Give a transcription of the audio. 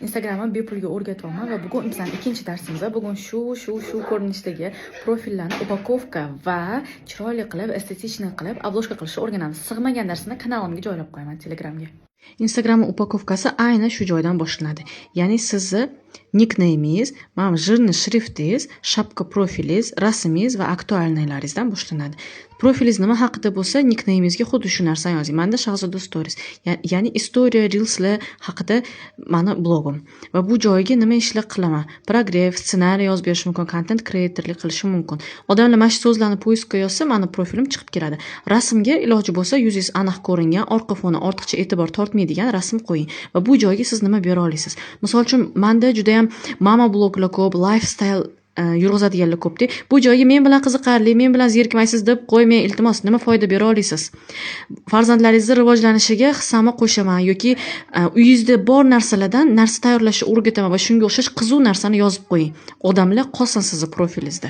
Instagramni bepulga o'rgatyapman va bugun bizning ikkinchi darsimizda bugun shu ko'rinishdagi profillarni upakovka va chiroyli qilib, estetik qilib, obloshka qilishni o'rganamiz. Sig'magan darsni kanalimga joylab qo'yaman Telegramga. Instagram upakovkasi aynan shu joydan boshlanadi. Ya'ni sizni nikneymingiz, mana jирный shriftingiz, shapka profilingiz, rasmingiz va aktualnilaringizdan boshlanadi. Profilingiz nima haqida bo'lsa, nikneymingizga xuddi shu narsani yozing. Menda Shahzoda Stories, ya'ni istoriya reelslar haqida mani blogim. Va bu joyga nima ishlar qilaman? Progress, ssenariy yozib berish mumkin, content creatorlik qilishim mumkin. Odamlar mana shu so'zlarni poiskga yozsa, mani profilim chiqib keladi. Rasmga iloji bo'lsa, yuzingiz aniq ko'ringan, orqa foni ortiqcha e'tibor tortmaydigan rasm qo'ying va bu joyga siz nima bera olasiz. Misol uchun, menda juda ham mama bloglar ko'p, lifestyle yurg'izadiganlar ko'pda. Bu joyga men bilan qiziqarli, men bilan zerikmaysiz deb qo'ymay, iltimos, nima foyda bera olasiz? Farzandlaringizni rivojlanishiga hissama qo'shaman yoki uyingizda bor narsalardan narsa tayyorlashni o'rgataman va shunga o'xshash qiziq narsani yozib qo'ying. Odamlar qolsin sizni profilingizda.